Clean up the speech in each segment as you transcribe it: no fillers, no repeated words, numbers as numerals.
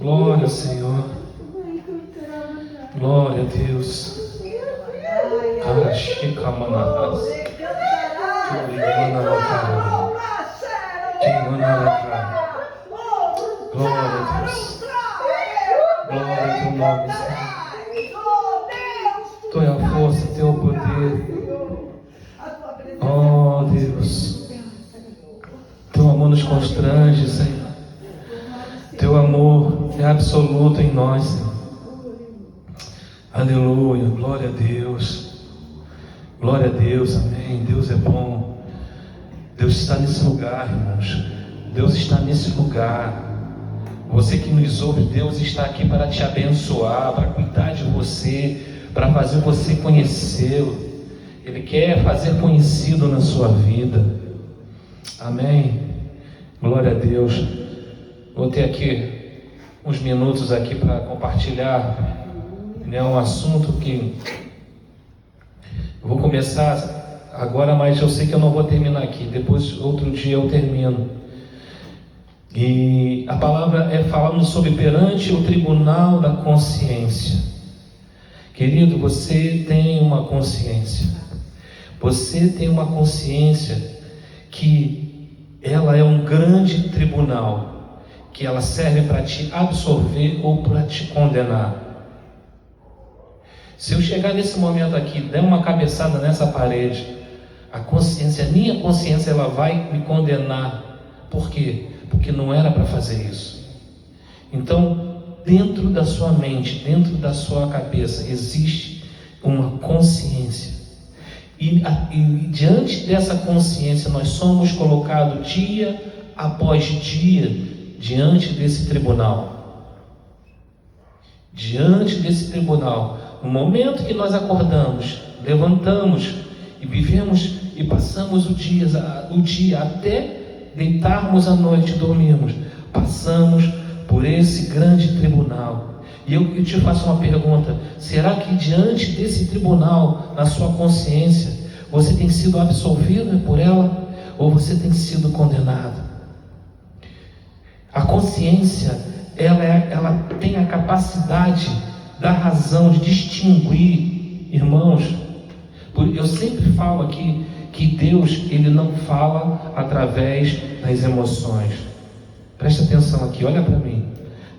Glória, Senhor. Glória a Deus. Glória a Deus. Glória ao teu nome, Senhor. Tu é a força, teu poder. Oh, Deus. Teu amor nos constrange, Senhor. Teu amor é absoluto em nós, Senhor. Aleluia, glória a Deus. Glória a Deus, amém. Deus é bom. Deus está nesse lugar, irmãos. Deus está nesse lugar. Você que nos ouve, Deus está aqui para te abençoar, para cuidar de você, para fazer você conhecê-lo. Ele quer fazer conhecido na sua vida. Amém. Glória a Deus. Vou ter aqui uns minutos aqui para compartilhar, né, um assunto que eu vou começar agora, mas eu sei que eu não vou terminar aqui. Depois, outro dia eu termino. E a palavra é falando sobre perante o tribunal da consciência. Querido, você tem uma consciência. Você tem uma consciência que ela é um grande tribunal, que ela serve para te absolver ou para te condenar. Se eu chegar nesse momento aqui, der uma cabeçada nessa parede, a minha consciência, ela vai me condenar. Por quê? Porque não era para fazer isso. Então, dentro da sua mente, dentro da sua cabeça, existe uma consciência. E diante dessa consciência, nós somos colocados dia após dia diante desse tribunal. Diante desse tribunal. No momento que nós acordamos, levantamos e vivemos e passamos o dia até deitarmos à noite e dormirmos, passamos por esse grande tribunal. E eu te faço uma pergunta: será que diante desse tribunal, na sua consciência, você tem sido absolvido por ela ou você tem sido condenado? A consciência, ela tem a capacidade da razão de distinguir, irmãos. Eu sempre falo aqui que Deus, Ele não fala através das emoções. Presta atenção aqui, olha para mim.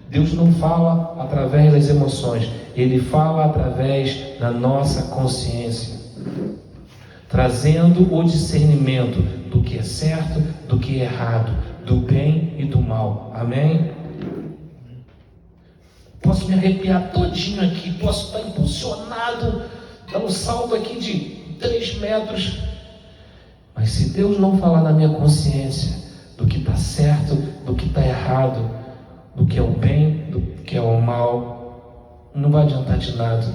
Deus não fala através das emoções. Ele fala através da nossa consciência, trazendo o discernimento do que é certo, do que é errado, do bem e do mal. Amém? Posso me arrepiar todinho aqui, posso estar impulsionado, dar um salto aqui de 3 metros, mas se Deus não falar na minha consciência do que está certo, do que está errado, do que é o bem, do que é o mal, não vai adiantar de nada.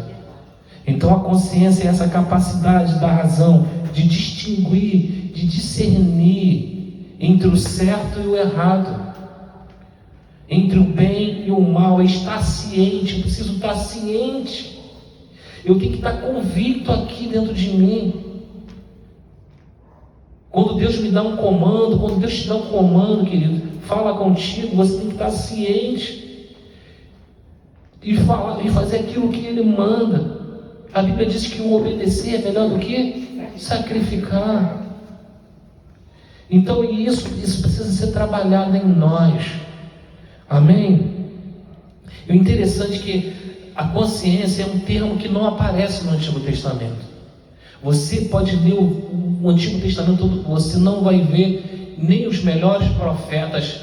Então a consciência é essa capacidade da razão de distinguir, de discernir entre o certo e o errado, entre o bem e o mal. É estar ciente. Eu preciso estar ciente. Eu tenho que estar convicto aqui dentro de mim. Quando Deus me dá um comando, quando Deus te dá um comando, querido, fala contigo, você tem que estar ciente e fazer aquilo que Ele manda. A Bíblia diz que o obedecer é melhor do que sacrificar. Então isso precisa ser trabalhado em nós. Amém? E o interessante é que a consciência é um termo que não aparece no Antigo Testamento. Você pode ler o Antigo Testamento todo, você não vai ver nem os melhores profetas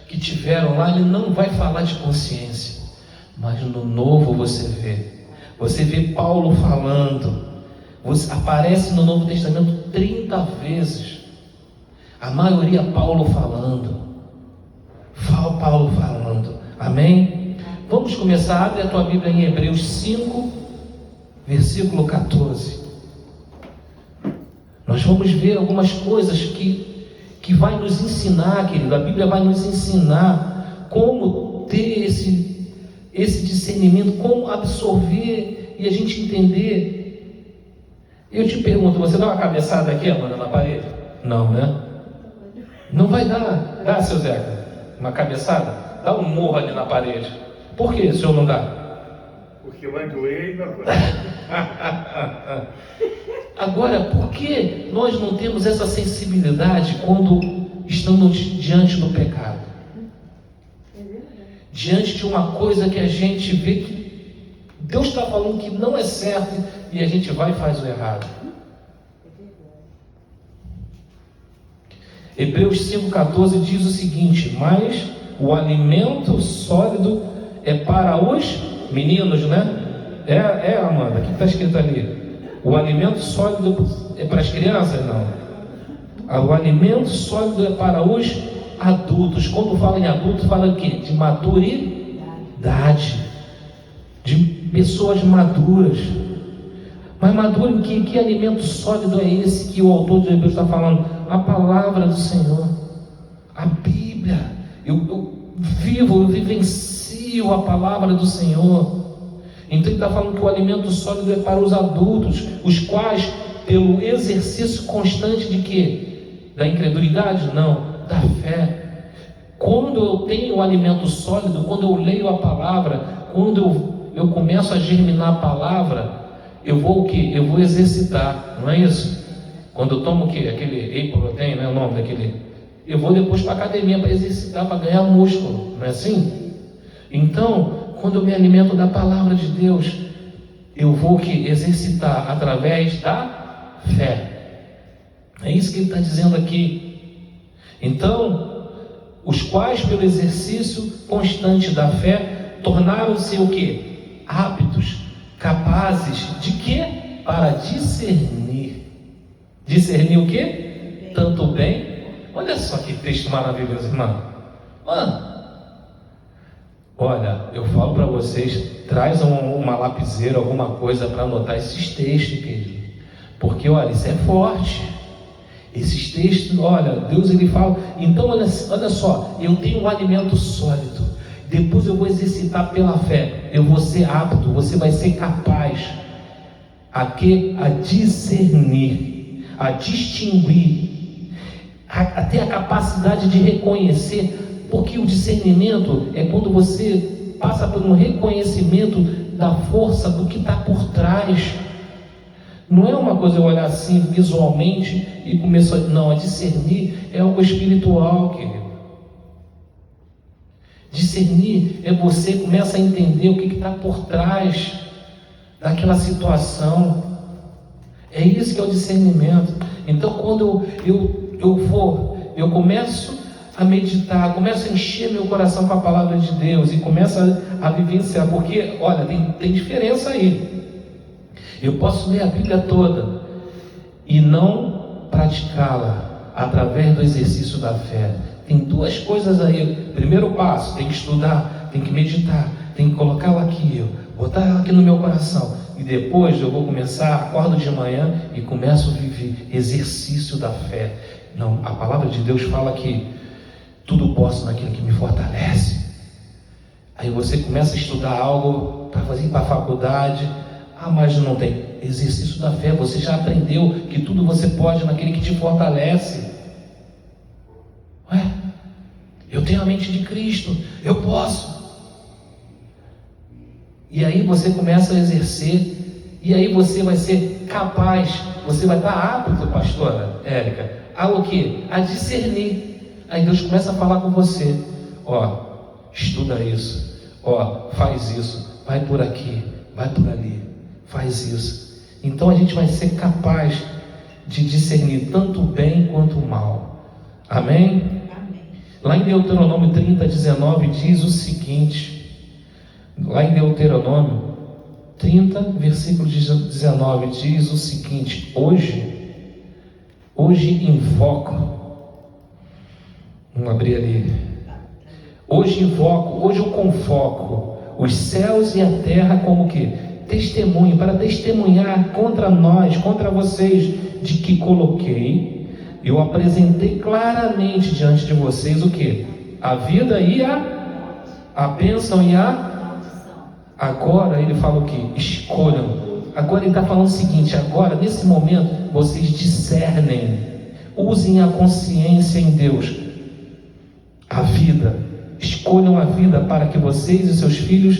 que tiveram lá, ele não vai falar de consciência. Mas no Novo você vê Paulo falando, aparece no Novo Testamento 30 vezes, a maioria Paulo falando. Amém? Vamos começar. Abre a tua Bíblia em Hebreus 5, versículo 14. Nós vamos ver algumas coisas que vai nos ensinar, querido. A Bíblia vai nos ensinar como ter esse discernimento, como absorver e a gente entender. Eu te pergunto, você dá uma cabeçada aqui, Amanda, na parede? Não, né? Não vai dar. Dá, seu Zeca, uma cabeçada? Dá um murro ali na parede. Por que o senhor não dá? Porque vai doer e vai... Agora, por que nós não temos essa sensibilidade quando estamos diante do pecado? Diante de uma coisa que a gente vê que Deus está falando que não é certo e a gente vai e faz o errado. Hebreus 5,14 diz o seguinte: mas o alimento sólido é para os meninos, né? Amanda, o que está escrito ali? O alimento sólido é para as crianças? Não. O alimento sólido é para os adultos. Quando fala em adulto, fala o quê? De maturidade. De pessoas maduras. Mas maduro em que alimento sólido é esse que o autor de Hebreus está falando? A palavra do Senhor. A Bíblia. Eu vivencio a palavra do Senhor. Então ele está falando que o alimento sólido é para os adultos, os quais, pelo exercício constante de quê? Da incredulidade? Não, da fé. Quando eu tenho o alimento sólido, quando eu leio a palavra, quando eu começo a germinar a palavra, eu vou o quê? Eu vou exercitar, não é isso? Quando eu tomo o quê? Aquele whey protein, né? O nome daquele. Eu vou depois para a academia para exercitar, para ganhar músculo, não é assim? Então, quando eu me alimento da palavra de Deus, eu vou que exercitar através da fé. É isso que ele está dizendo aqui. Então, os quais pelo exercício constante da fé tornaram-se o quê? Hábitos, capazes de quê? Para discernir. Discernir o quê? Tanto o bem. Olha só que texto maravilhoso, irmão. Olha, eu falo para vocês, traz uma lapiseira, alguma coisa para anotar esses textos, querido. Porque, olha, isso é forte. Esses textos, olha, Deus ele fala. Então, olha só, eu tenho um alimento sólido. Depois eu vou exercitar pela fé. Eu vou ser apto, você vai ser capaz a discernir, a distinguir, a ter a capacidade de reconhecer. Porque o discernimento é quando você passa por um reconhecimento da força do que está por trás. Não é uma coisa eu olhar assim visualmente e começar. Não, a discernir é algo espiritual, querido. Discernir é você começa a entender o que está por trás daquela situação. É isso que é o discernimento. Então, quando eu começo a meditar, começo a encher meu coração com a palavra de Deus e começo a vivenciar, porque, olha, tem diferença aí. Eu posso ler a Bíblia toda e não praticá-la através do exercício da fé. Tem duas coisas aí. Primeiro passo, tem que estudar, tem que meditar, tem que colocá-la aqui, botar ela aqui no meu coração. E depois eu vou começar, acordo de manhã e começo a viver exercício da fé. Não, a palavra de Deus fala que tudo posso naquilo que me fortalece. Aí você começa a estudar algo para fazer para a faculdade. Mas não tem exercício da fé. Você já aprendeu que tudo você pode naquele que te fortalece. Eu tenho a mente de Cristo, eu posso. E aí você começa a exercer. E aí você vai ser capaz. Você vai estar apto, pastora Érica, a o quê? A discernir. Aí Deus começa a falar com você. Estuda isso. Faz isso. Vai por aqui, vai por ali. Faz isso. Então a gente vai ser capaz de discernir tanto o bem quanto o mal. Amém? Amém. Lá em Deuteronômio 30:19 diz o seguinte. Lá em Deuteronômio 30, versículo 19 diz o seguinte: Hoje invoco. Vamos abrir ali. Hoje eu convoco os céus e a terra como que? Testemunho, para testemunhar contra nós, contra vocês, de que eu apresentei claramente diante de vocês o que? A vida e a bênção e a... Agora ele fala o que? Escolham. Agora ele está falando o seguinte: agora, nesse momento, vocês discernem, usem a consciência em Deus. A vida, escolham escolham a vida para que vocês e seus filhos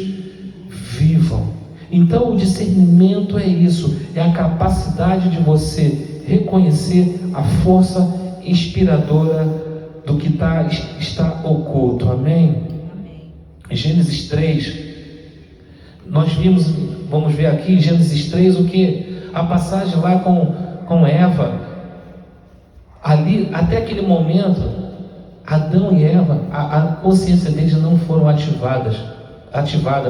vivam. Então, o discernimento é isso, é a capacidade de você reconhecer a força inspiradora do que está oculto. Amém? Gênesis 3, nós vimos, vamos ver aqui, Gênesis 3, o que? A passagem lá com Eva, ali, até aquele momento, Adão e Eva, a consciência deles não foram ativada.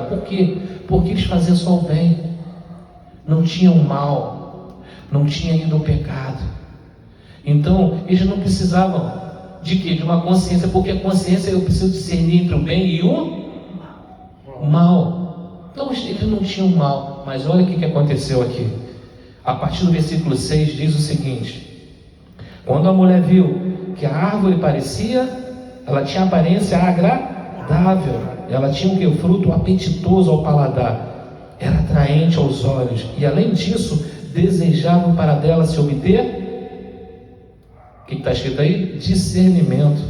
Por quê? Porque eles faziam só o bem, não tinham mal, não tinha ainda o pecado. Então, eles não precisavam de quê? De uma consciência, porque a consciência eu preciso discernir entre o bem e o mal. Então, eles não tinham mal, mas olha o que aconteceu aqui. A partir do versículo 6 diz o seguinte: quando a mulher viu que a árvore ela tinha aparência agradável, ela tinha o fruto apetitoso ao paladar, era atraente aos olhos, e além disso, desejável para dela se obter, o que está escrito aí? Discernimento,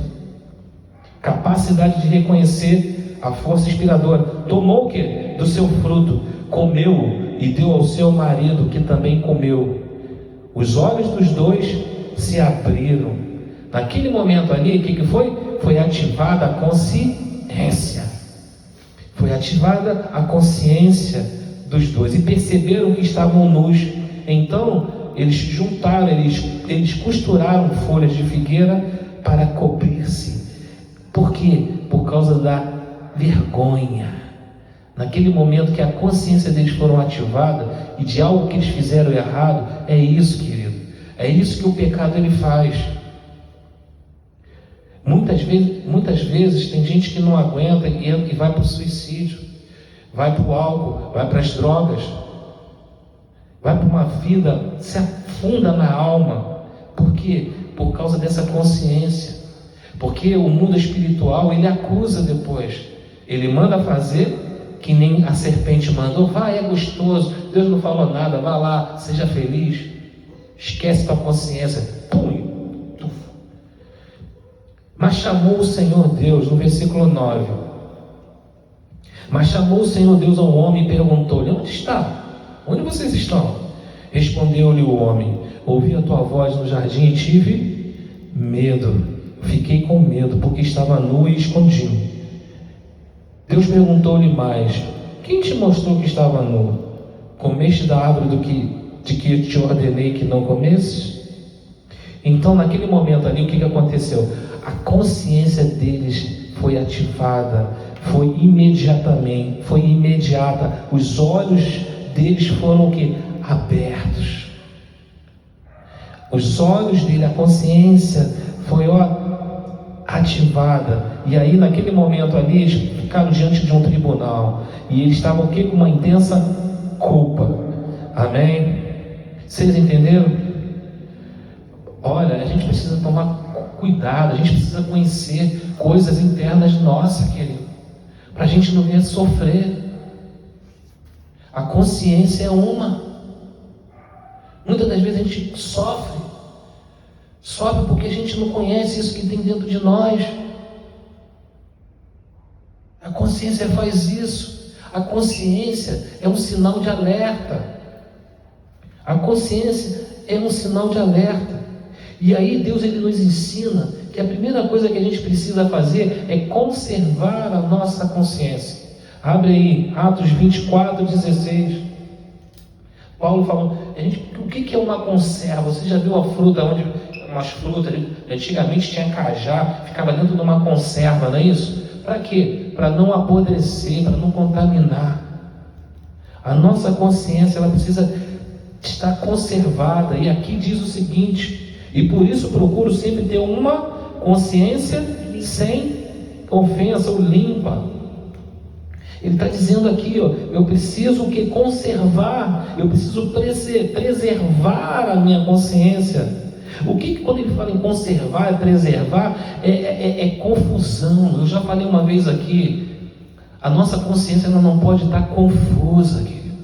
capacidade de reconhecer a força inspiradora. Tomou o que? Do seu fruto, comeu e deu ao seu marido, que também comeu. Os olhos dos dois se abriram. Naquele momento ali, o que foi? Foi ativada a consciência. Foi ativada a consciência dos dois e perceberam que estavam nus. Então eles juntaram, eles costuraram folhas de figueira para cobrir-se. Por quê? Por causa da vergonha. Naquele momento que a consciência deles foram ativada e de algo que eles fizeram errado, é isso, querido. É isso que o pecado ele faz. Muitas vezes tem gente que não aguenta e vai para o suicídio, vai para o álcool, vai para as drogas, vai para uma vida, se afunda na alma. Por quê? Por causa dessa consciência. Porque o mundo espiritual, ele acusa depois. Ele manda fazer que nem a serpente mandou. Vai, é gostoso, Deus não falou nada, vá lá, seja feliz. Esquece tua consciência. Pum! Mas chamou o Senhor Deus, no versículo 9. Mas chamou o Senhor Deus ao homem e perguntou-lhe: onde está? Onde vocês estão? Respondeu-lhe o homem: ouvi a tua voz no jardim e tive medo. Fiquei com medo, porque estava nu e escondi. Deus perguntou-lhe mais: quem te mostrou que estava nu? Comeste da árvore de que te ordenei que não comesses? Então, naquele momento ali, o que aconteceu? A consciência deles foi ativada, foi imediata. Os olhos deles foram o quê? Abertos. Os olhos dele, a consciência foi ativada. E aí, naquele momento ali, eles ficaram diante de um tribunal. E eles estavam o quê? Com uma intensa culpa. Amém? Vocês entenderam? Olha, a gente precisa tomar cuidado, a gente precisa conhecer coisas internas nossas, querido, para a gente não vir a sofrer. A consciência é uma. Muitas das vezes a gente sofre porque a gente não conhece isso que tem dentro de nós. A consciência faz isso. A consciência é um sinal de alerta. A consciência é um sinal de alerta. E aí Deus ele nos ensina que a primeira coisa que a gente precisa fazer é conservar a nossa consciência. Abre aí, Atos 24, 16. Paulo falou, o que é uma conserva? Você já viu a fruta, umas frutas, antigamente tinha cajá, ficava dentro de uma conserva, não é isso? Para quê? Para não apodrecer, para não contaminar. A nossa consciência, ela precisa estar conservada. E aqui diz o seguinte: e por isso procuro sempre ter uma consciência sem ofensa ou limpa. Ele está dizendo aqui, eu preciso conservar, eu preciso preservar a minha consciência. Quando ele fala em conservar, preservar, é confusão. Eu já falei uma vez aqui, a nossa consciência ela não pode estar confusa, querido.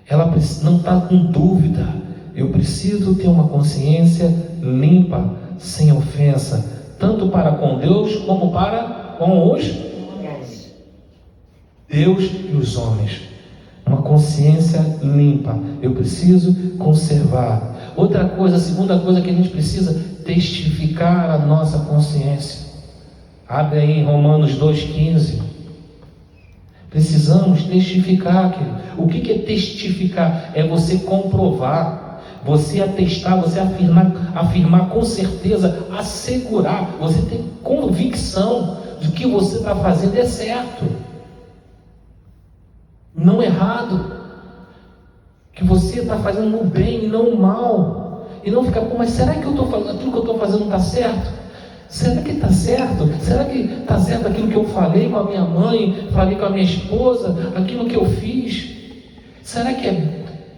Ela não está com dúvida. Eu preciso ter uma consciência limpa, sem ofensa, tanto para com Deus como para com os Deus e os homens. Uma consciência limpa. Eu preciso conservar. Outra coisa, a segunda coisa que a gente precisa, testificar a nossa consciência. Abre aí em Romanos 2,15. Precisamos testificar, querido. O que é testificar? É você comprovar, você atestar, você afirmar com certeza, assegurar, você ter convicção de que você está fazendo é certo, não errado, que você está fazendo o bem e não o mal, e não ficar, mas será que eu estou fazendo, aquilo que eu estou fazendo está certo? Será que está certo? Será que está certo aquilo que eu falei com a minha mãe, falei com a minha esposa, aquilo que eu fiz? Será que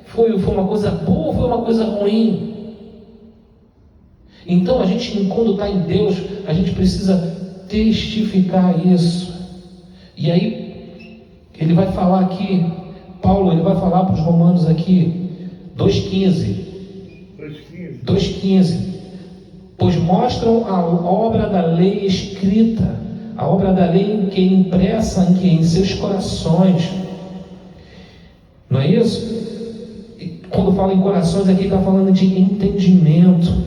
foi uma coisa boa ou foi uma coisa ruim? Então a gente, quando está em Deus, a gente precisa testificar isso. E aí, ele vai falar aqui, Paulo, ele vai falar para os romanos aqui, 2,15. Pois mostram a obra da lei escrita, a obra da lei que é impressa em seus corações. Não é isso? E quando fala em corações aqui, está falando de entendimento,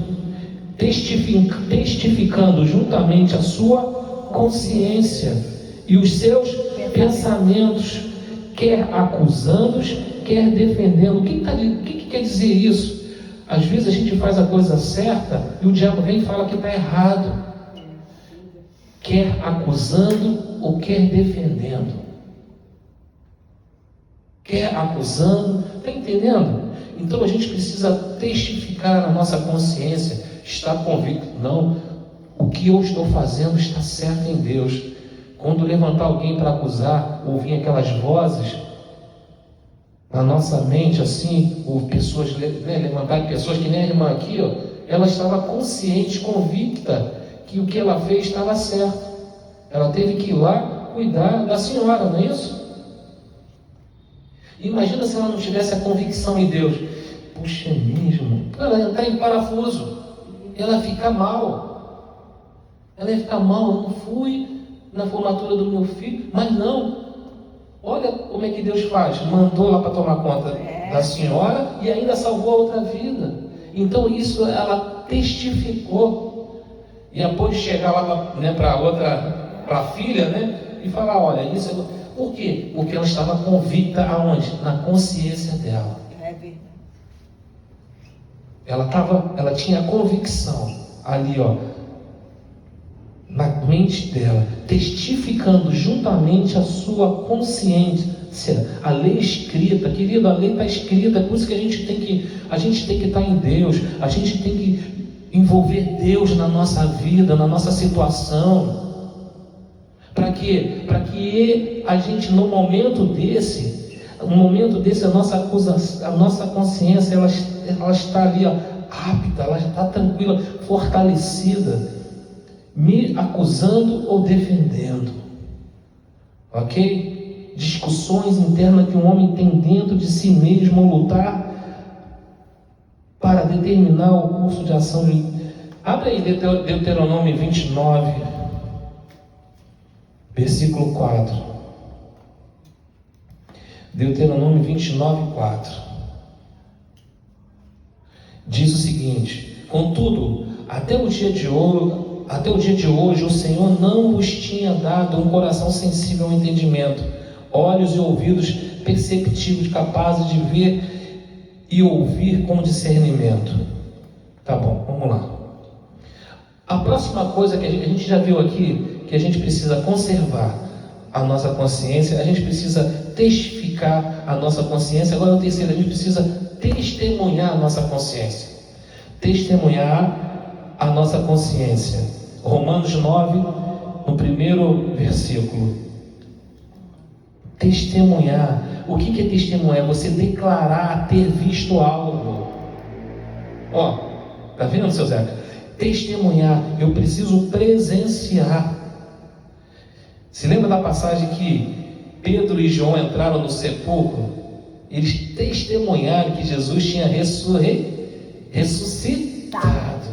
testificando juntamente a sua consciência e os seus pensamentos, quer acusando-os, quer defendendo. O que quer dizer isso? Às vezes a gente faz a coisa certa e o diabo vem e fala que está errado, quer acusando ou quer defendendo, quer acusando, está entendendo? Então a gente precisa testificar a nossa consciência, estar convicto, não, o que eu estou fazendo está certo em Deus. Quando levantar alguém para acusar, ouvir aquelas vozes na nossa mente, assim, ou pessoas, levantarem pessoas que nem a irmã aqui, ó, ela estava consciente, convicta que o que ela fez estava certo. Ela teve que ir lá cuidar da senhora, não é isso? Imagina se ela não tivesse a convicção em Deus. Puxa, mesmo, ela ia entrar em parafuso, ela ia ficar mal. Ela ia ficar mal, eu não fui na formatura do meu filho, mas não. Olha como é que Deus faz, mandou lá para tomar conta da senhora e ainda salvou a outra vida. Então isso ela testificou. E depois de chegar lá para a filha, e falar, olha, isso por quê? Porque ela estava convicta aonde? Na consciência dela. Ela tinha convicção ali, ó, na mente dela, testificando juntamente a sua consciência, a lei escrita, querido, a lei está escrita, é por isso que a gente tem que estar em Deus, a gente tem que envolver Deus na nossa vida, na nossa situação. Para quê? Para que a gente, no momento desse, a nossa consciência, ela está ali, ó, apta, ela já está tranquila, fortalecida, me acusando ou defendendo, ok? Discussões internas que um homem tem dentro de si mesmo, lutar para determinar o curso de ação. Abre aí Deuteronômio 29, versículo 4. Deuteronômio 29, 4. Diz o seguinte: contudo, até o dia de hoje o Senhor não vos tinha dado um coração sensível ao entendimento, olhos e ouvidos perceptivos, capazes de ver e ouvir com discernimento. Tá bom, vamos lá. A próxima coisa que a gente já viu aqui, que a gente precisa conservar a nossa consciência, a gente precisa testificar a nossa consciência. Agora o terceiro, a gente precisa testemunhar a nossa consciência. Testemunhar a nossa consciência. Romanos 9, no primeiro versículo. Testemunhar. O que é testemunhar? É você declarar ter visto algo. Ó, tá vendo, seu Zeca? Testemunhar. Eu preciso presenciar. Se lembra da passagem que Pedro e João entraram no sepulcro? Eles testemunharam que Jesus tinha ressuscitado.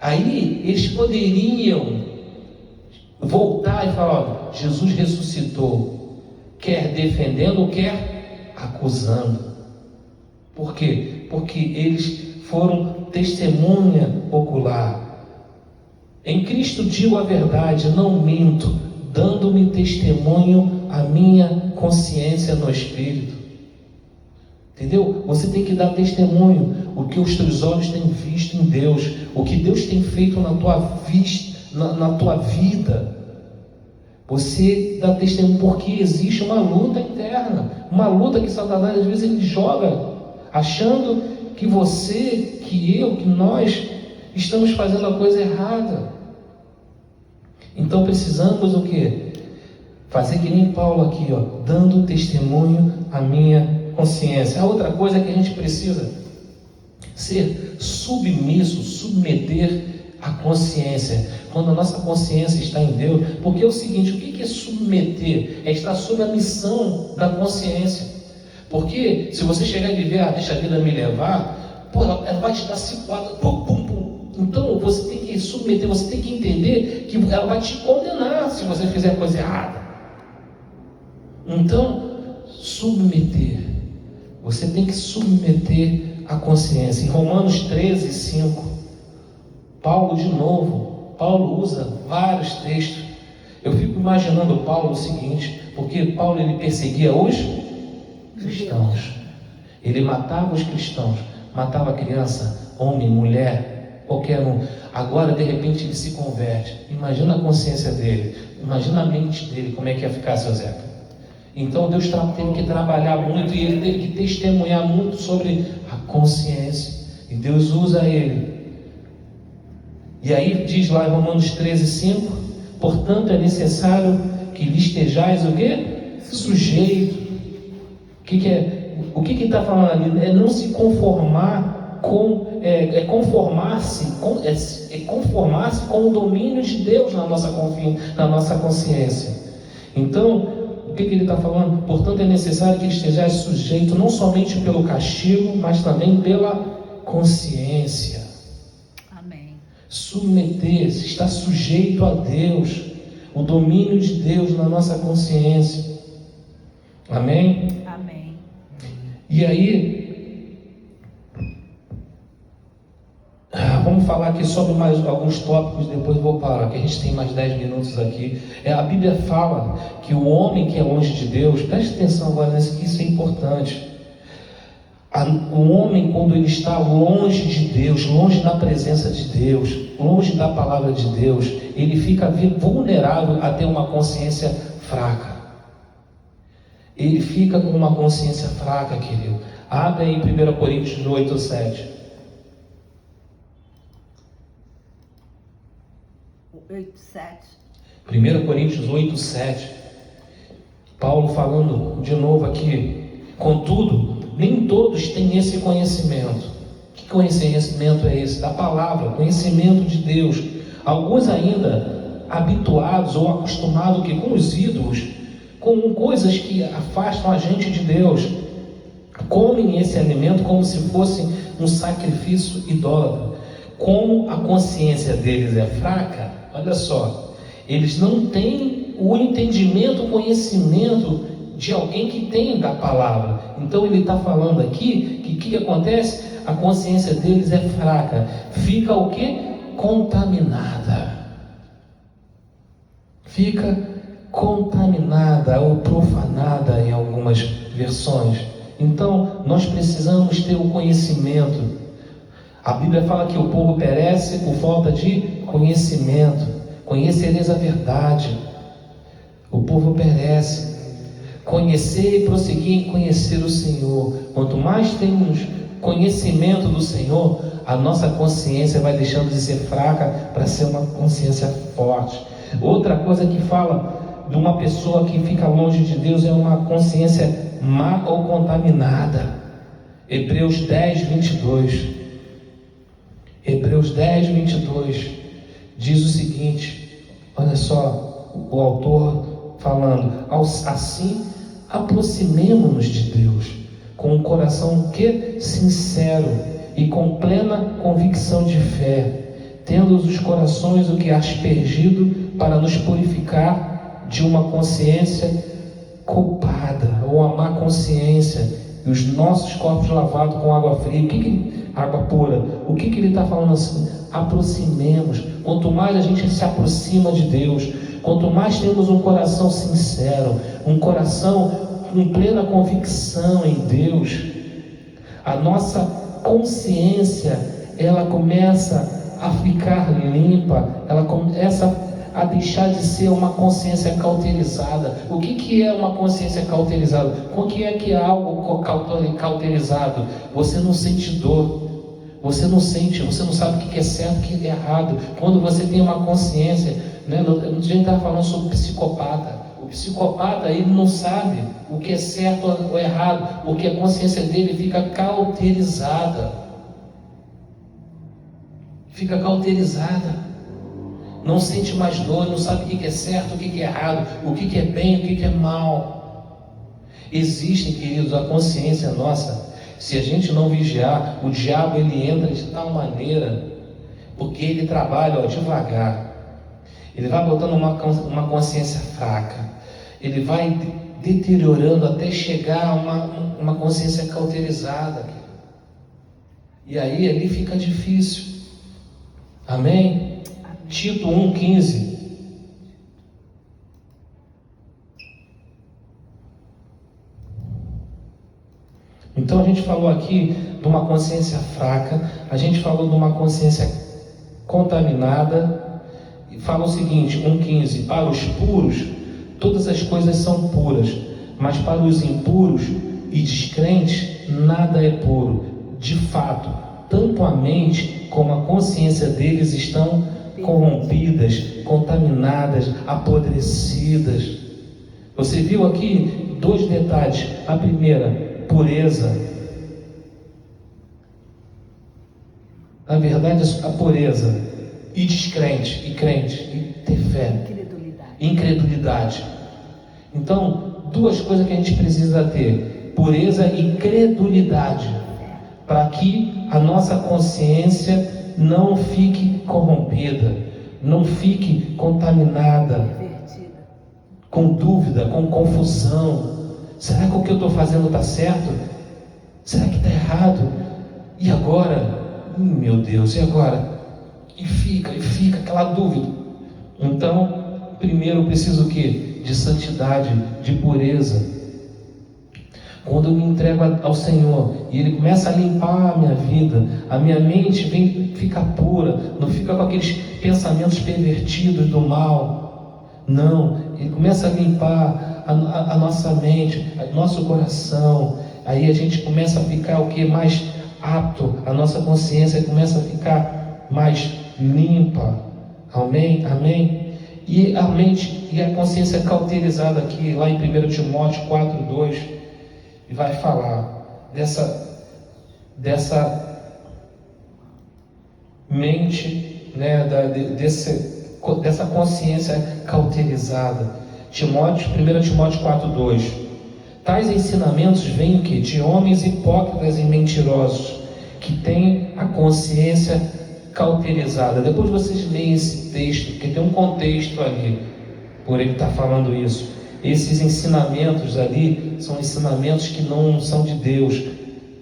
Aí eles poderiam voltar e falar: olha, Jesus ressuscitou, quer defendendo ou quer acusando. Por quê? Porque eles foram testemunha ocular. Em Cristo digo a verdade, não minto, dando-me testemunho a minha consciência no Espírito. Entendeu? Você tem que dar testemunho o que os teus olhos têm visto em Deus, o que Deus tem feito na tua vida. Você dá testemunho porque existe uma luta interna, uma luta que Satanás às vezes ele joga, achando que você, que eu, que nós estamos fazendo a coisa errada. Então precisamos o quê? Fazer que nem Paulo aqui, ó, dando testemunho à minha consciência. A outra coisa é que a gente precisa ser submisso, submeter a consciência. Quando a nossa consciência está em Deus, porque é o seguinte, o que é submeter? É estar sob a missão da consciência. Porque se você chegar e viver, deixa a vida me levar, ela vai te dar cipuada, pum, pum, pum. Então você tem que submeter, você tem que entender que ela vai te condenar se você fizer a coisa errada. Então, submeter. Você tem que submeter a consciência. Em Romanos 13, 5, Paulo de novo, Paulo usa vários textos. Eu fico imaginando Paulo o seguinte, porque Paulo ele perseguia os cristãos. Ele matava os cristãos, matava criança, homem, mulher, qualquer um. Agora de repente ele se converte. Imagina a consciência dele, imagina a mente dele, como é que ia ficar, seu Zeca? Então Deus teve que trabalhar muito e ele teve que testemunhar muito sobre a consciência. E Deus usa ele. E aí diz lá em Romanos 13, 5, portanto é necessário que lhe estejais o quê? Sujeito. O que está falando ali? É não se conformar com, conformar-se com o domínio de Deus na nossa consciência. Então, o que ele está falando? Portanto, é necessário que esteja sujeito não somente pelo castigo, mas também pela consciência. Amém. Submeter-se, estar sujeito a Deus, o domínio de Deus na nossa consciência. Amém? Amém. E aí, vamos falar aqui sobre mais alguns tópicos, depois vou parar, que a gente tem mais 10 minutos aqui. A Bíblia fala que o homem que é longe de Deus, preste atenção agora nisso, que isso é importante. O homem, quando ele está longe de Deus, longe da presença de Deus, longe da palavra de Deus, ele fica vulnerável a ter uma consciência fraca. Ele fica com uma consciência fraca, querido. Abre aí 1 Coríntios 8, 7. 8:7. 1 Coríntios 8, 7. Paulo falando de novo aqui. Contudo, nem todos têm esse conhecimento. Que conhecimento é esse? Da palavra, conhecimento de Deus. Alguns ainda habituados ou acostumados com os ídolos, com coisas que afastam a gente de Deus, comem esse alimento como se fosse um sacrifício idólatra. Como a consciência deles é fraca, olha só, eles não têm o entendimento, o conhecimento de alguém que tem da palavra. Então ele está falando aqui que o que acontece? A consciência deles é fraca, fica o que? Contaminada. Fica contaminada ou profanada em algumas versões. Então nós precisamos ter o conhecimento. A Bíblia fala que o povo perece por falta de conhecimento. Conhecereis a verdade. O povo perece. Conhecer e prosseguir em conhecer o Senhor. Quanto mais temos conhecimento do Senhor, a nossa consciência vai deixando de ser fraca para ser uma consciência forte. Outra coisa que fala de uma pessoa que fica longe de Deus é uma consciência má ou contaminada. Hebreus 10, 22. Hebreus 10, 22 diz o seguinte, olha só, o autor falando, assim aproximemo-nos de Deus, com um coração sincero e com plena convicção de fé, tendo os corações aspergido para nos purificar de uma consciência culpada, ou uma má consciência, e os nossos corpos lavados com água fria. Água pura. O que ele está falando assim? Aproximemos. Quanto mais a gente se aproxima de Deus, quanto mais temos um coração sincero, um coração com plena convicção em Deus, a nossa consciência, ela começa a ficar limpa, ela começa a deixar de ser uma consciência cauterizada. O que é uma consciência cauterizada? O que é algo cauterizado? Você não sente dor, você não sabe o que é certo e o que é errado. Quando você tem uma consciência, né? A gente estava falando sobre psicopata. O psicopata, ele não sabe o que é certo ou errado, porque a consciência dele fica cauterizada. Fica cauterizada. Não sente mais dor, não sabe o que é certo, o que é errado, o que é bem, o que é mal. Existem, queridos, a consciência nossa. Se a gente não vigiar, o diabo ele entra de tal maneira, porque ele trabalha devagar. Ele vai botando uma consciência fraca. Ele vai deteriorando até chegar a uma consciência cauterizada. E aí ali fica difícil. Amém? Tito 1,15. Então a gente falou aqui de uma consciência fraca, a gente falou de uma consciência contaminada, e fala o seguinte, 1,15: para os puros, todas as coisas são puras, mas para os impuros e descrentes, nada é puro. De fato, tanto a mente como a consciência deles estão corrompidas, contaminadas, apodrecidas. Você viu aqui 2 detalhes. A primeira, pureza. Na verdade, a pureza e descrente, e crente, e ter fé. Incredulidade. Então, 2 coisas que a gente precisa ter: pureza e credulidade, para que a nossa consciência não fique corrompida, não fique contaminada, com dúvida, com confusão. Será que o que eu estou fazendo está certo? Será que está errado? E agora? Meu Deus, e agora? E fica aquela dúvida. Então, primeiro eu preciso o quê? De santidade, de pureza. Quando eu me entrego ao Senhor e Ele começa a limpar a minha vida, a minha mente fica pura, não fica com aqueles pensamentos pervertidos do mal. Não, Ele começa a limpar a nossa mente, nosso coração. Aí a gente começa a ficar o que? Mais apto, a nossa consciência começa a ficar mais limpa. Amém? Amém? E a mente e a consciência cauterizada aqui, lá em 1 Timóteo 4,2, e vai falar dessa mente, né, dessa consciência cauterizada. 1 Timóteo 4,2: tais ensinamentos vêm que de homens hipócritas e mentirosos, que têm a consciência cauterizada. Depois vocês leem esse texto, porque tem um contexto ali, por ele estar falando isso. Esses ensinamentos ali são ensinamentos que não são de Deus,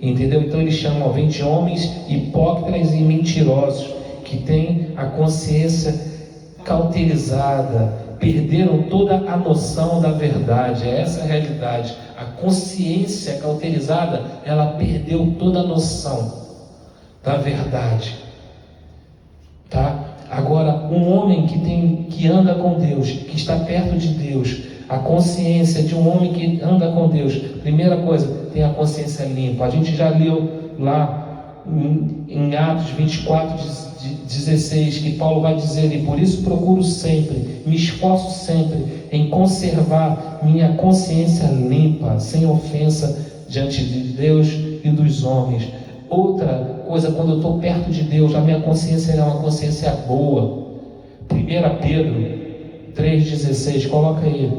entendeu? Então ele chama, vem de homens hipócritas e mentirosos, que têm a consciência cauterizada, perderam toda a noção da verdade. É essa a realidade. A consciência cauterizada, ela perdeu toda a noção da verdade, tá? Agora, um homem que anda com Deus, que está perto de Deus, a consciência de um homem que anda com Deus, primeira coisa, tem a consciência limpa. A gente já leu lá em Atos 24:16, que Paulo vai dizer ali: por isso procuro sempre, me esforço sempre em conservar minha consciência limpa, sem ofensa diante de Deus e dos homens. Outra coisa, quando eu estou perto de Deus, a minha consciência é uma consciência boa. 1 Pedro 3,16, coloca aí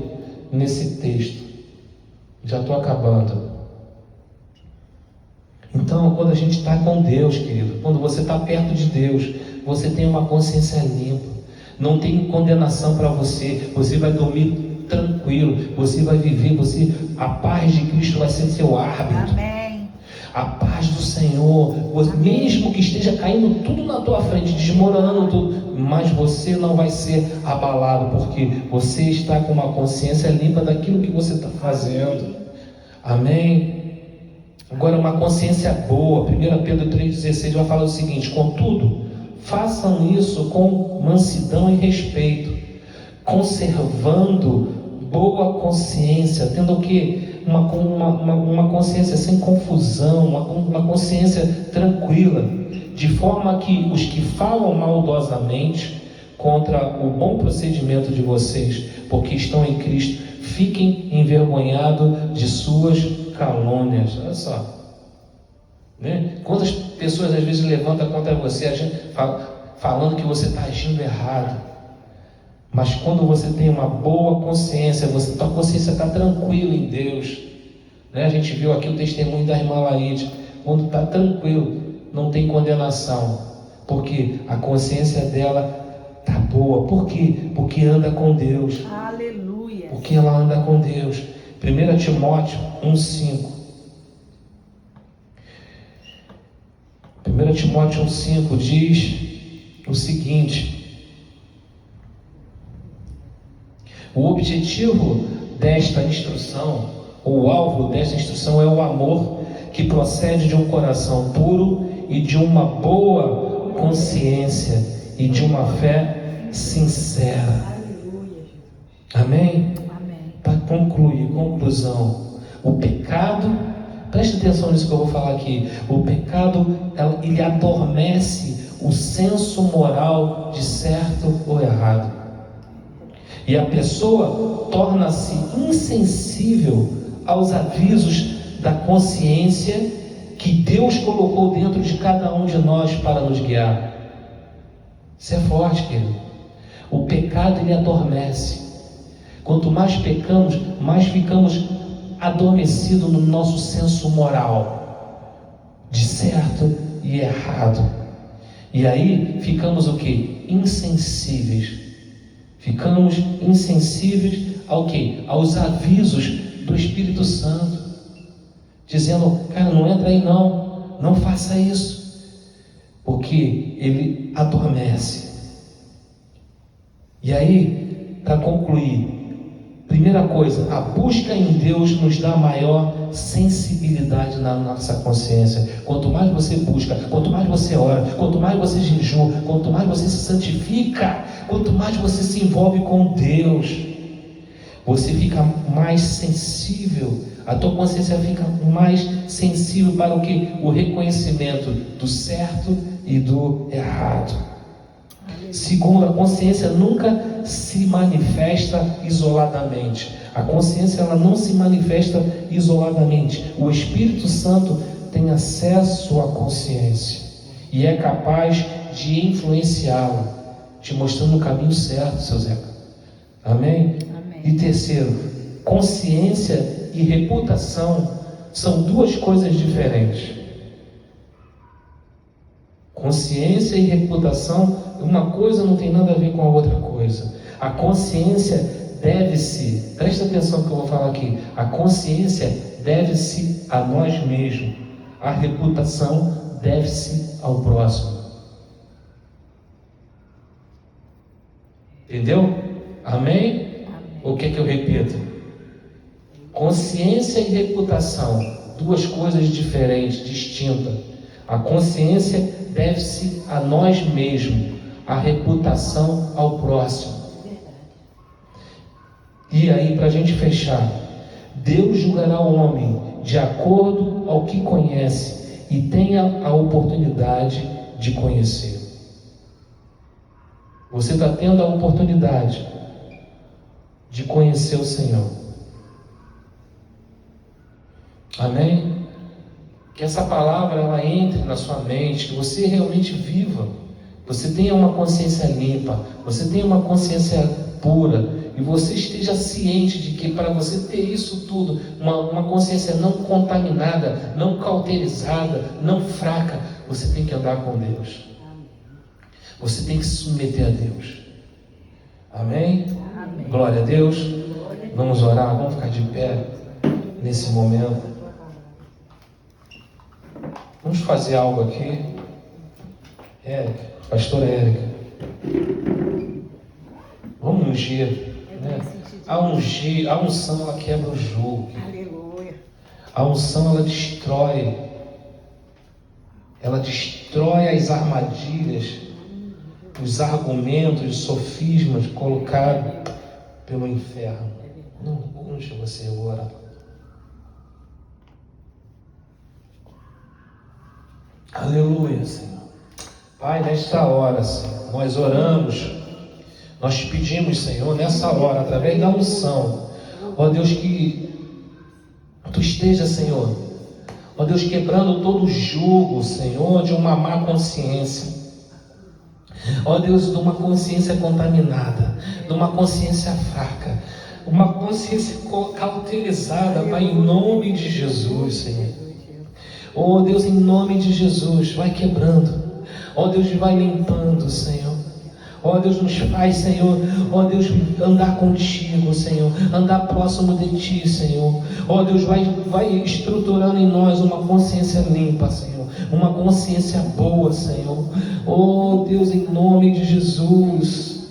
nesse texto. Já estou acabando. Então, quando a gente está com Deus, querido, quando você está perto de Deus, você tem uma consciência limpa. Não tem condenação para você. Você vai dormir tranquilo. Você vai viver. A paz de Cristo vai ser seu árbitro. Amém. A paz do Senhor, mesmo que esteja caindo tudo na tua frente, desmoronando tudo, mas você não vai ser abalado, porque você está com uma consciência limpa daquilo que você está fazendo. Amém? Agora, uma consciência boa. 1 Pedro 3,16 vai falar o seguinte: contudo, façam isso com mansidão e respeito, conservando boa consciência, tendo o quê? Uma consciência sem confusão, uma consciência tranquila, de forma que os que falam maldosamente contra o bom procedimento de vocês, porque estão em Cristo, fiquem envergonhados de suas calúnias. Olha só, né? Quantas pessoas às vezes levantam contra você, falando que você está agindo errado. Mas quando você tem uma boa consciência, tua consciência está tranquila em Deus, né? A gente viu aqui o testemunho da irmã Laide. Quando está tranquilo, não tem condenação, porque a consciência dela está boa. Por quê? Porque anda com Deus. Aleluia. Porque ela anda com Deus. 1 Timóteo 1,5. 1 Timóteo 1,5 diz o seguinte: o objetivo desta instrução, o alvo desta instrução é o amor que procede de um coração puro e de uma boa consciência e de uma fé sincera. Amém? Amém. Para concluir, conclusão, o pecado, preste atenção nisso que eu vou falar aqui, o pecado, ele adormece o senso moral de certo ou errado. E a pessoa torna-se insensível aos avisos da consciência que Deus colocou dentro de cada um de nós para nos guiar. Isso é forte, querido. O pecado, ele adormece. Quanto mais pecamos, mais ficamos adormecidos no nosso senso moral de certo e errado. E aí ficamos o quê? Insensíveis. Ficamos insensíveis ao quê? Aos avisos do Espírito Santo, dizendo: cara, não entra aí não, não faça isso, porque ele adormece. E aí, para concluir, primeira coisa, a busca em Deus nos dá maior sensibilidade na nossa consciência. Quanto mais você busca, quanto mais você ora, quanto mais você jejua, quanto mais você se santifica, quanto mais você se envolve com Deus, você fica mais sensível, a tua consciência fica mais sensível para o que? O reconhecimento do certo e do errado. Segundo, a consciência nunca se manifesta isoladamente. A consciência, ela não se manifesta isoladamente. O Espírito Santo tem acesso à consciência e é capaz de influenciá-la, te mostrando o caminho certo, seu Zeca. Amém? Amém. E terceiro, consciência e reputação são duas coisas diferentes. Consciência e reputação, uma coisa não tem nada a ver com a outra coisa. A consciência deve-se, presta atenção no que eu vou falar aqui, a consciência deve-se a nós mesmos, a reputação deve-se ao próximo. Entendeu? Amém? O que eu repito? Consciência e reputação, duas coisas diferentes, distintas. A consciência deve-se a nós mesmos, a reputação ao próximo. E aí, para a gente fechar, Deus julgará o homem de acordo ao que conhece e tenha a oportunidade de conhecer. Você está tendo a oportunidade de conhecer o Senhor. Amém? Que essa palavra ela entre na sua mente, que você realmente viva, você tenha uma consciência limpa, você tenha uma consciência pura, e você esteja ciente de que para você ter isso tudo, uma consciência não contaminada, não cauterizada, não fraca, você tem que andar com Deus. Você tem que se submeter a Deus. Amém? Amém. Glória a Deus. Vamos orar, vamos ficar de pé nesse momento. Vamos fazer algo aqui. Érica, pastora Érica. Vamos ungir. Né? A unção ela quebra o jugo. Aleluia. A unção ela destrói. Ela destrói as armadilhas, os argumentos, os sofismas colocados pelo inferno. Não unge você agora. Aleluia, Senhor. Pai, nesta hora, Senhor, nós oramos, nós te pedimos, Senhor, nessa hora, através da unção, ó Deus, que Tu esteja, Senhor, ó Deus, quebrando todo o jugo, Senhor, de uma má consciência. Ó Deus, de uma consciência contaminada, de uma consciência fraca, uma consciência cauterizada, Pai, em nome de Jesus, Senhor. Ó Deus, em nome de Jesus, vai quebrando. Ó Deus, vai limpando, Senhor. Ó Deus, nos faz, Senhor, ó Deus, andar contigo, Senhor, andar próximo de Ti, Senhor. Ó Deus, vai estruturando em nós uma consciência limpa, Senhor, uma consciência boa, Senhor. Ó Deus, em nome de Jesus.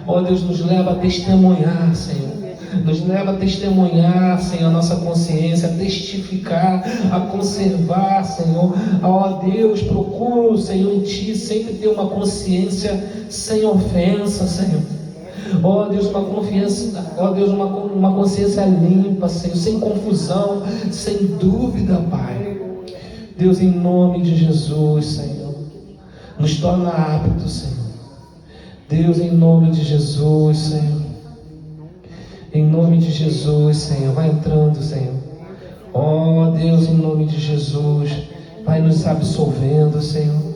Ó Deus, nos leva a testemunhar, Senhor. Nos leva a testemunhar, Senhor, a nossa consciência, a testificar, a conservar, Senhor. Ó Deus, procuro, Senhor, em Ti sempre ter uma consciência sem ofensa, Senhor. Ó Deus, uma confiança, ó Deus, uma consciência limpa, Senhor, sem confusão, sem dúvida, Pai. Deus, em nome de Jesus, Senhor, nos torna aptos, Senhor. Deus, em nome de Jesus, Senhor. Em nome de Jesus, Senhor, vai entrando, Senhor. Ó Deus, em nome de Jesus, vai nos absolvendo, Senhor.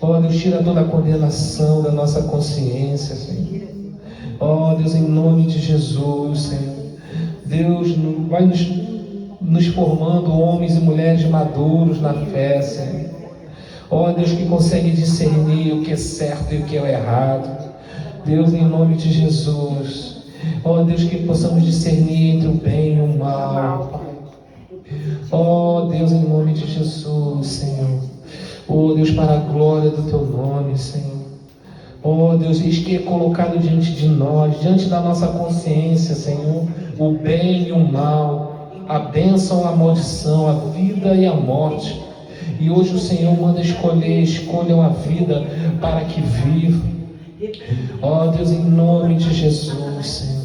Ó Deus, tira toda a condenação da nossa consciência, Senhor. Ó Deus, em nome de Jesus, Senhor. Deus, vai nos formando homens e mulheres maduros na fé, Senhor. Ó Deus, que consegue discernir o que é certo e o que é errado. Deus, em nome de Jesus. Ó Deus, que possamos discernir entre o bem e o mal, Pai. Ó Deus, em nome de Jesus, Senhor. Ó Deus, para a glória do Teu nome, Senhor. Ó Deus, eis que é colocado diante de nós, diante da nossa consciência, Senhor, o bem e o mal, a bênção, a maldição, a vida e a morte. E hoje o Senhor manda escolham a vida para que vivam. Ó Deus, em nome de Jesus, Senhor.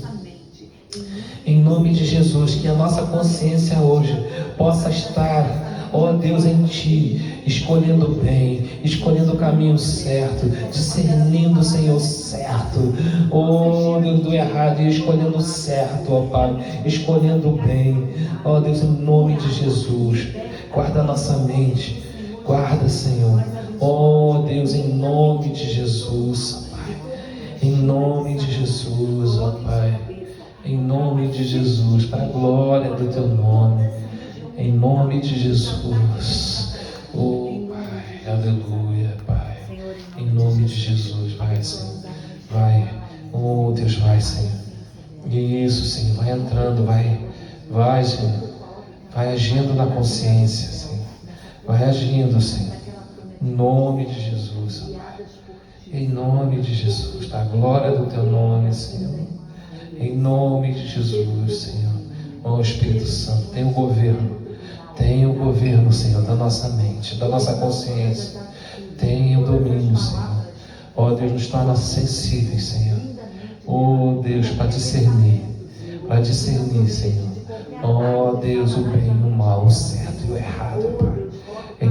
Em nome de Jesus, que a nossa consciência hoje possa estar, ó Deus, em Ti, escolhendo o bem, escolhendo o caminho certo, discernindo, Senhor, certo, ó Deus, do errado, e escolhendo o certo, ó Pai, escolhendo o bem, ó Deus, em nome de Jesus. Guarda a nossa mente, guarda, Senhor, ó Deus, em nome de Jesus, Pai, em nome de Jesus, ó Pai. Em nome de Jesus, para a glória do Teu nome, em nome de Jesus, oh Pai, aleluia, Pai, em nome de Jesus, vai, Senhor, vai, oh Deus, vai, Senhor, isso, Senhor, vai entrando, vai, Senhor, vai agindo na consciência, Senhor, vai agindo, Senhor, em nome de Jesus, Pai, em nome de Jesus, para a glória do Teu nome, Senhor. Em nome de Jesus, Senhor. Ó Espírito Santo, tem o governo, Senhor, da nossa mente, da nossa consciência. Tem o domínio, Senhor. Ó Deus, nos torna sensíveis, Senhor. Ó Deus, para discernir, Senhor. Ó Deus, o bem e o mal, o certo e o errado, Pai.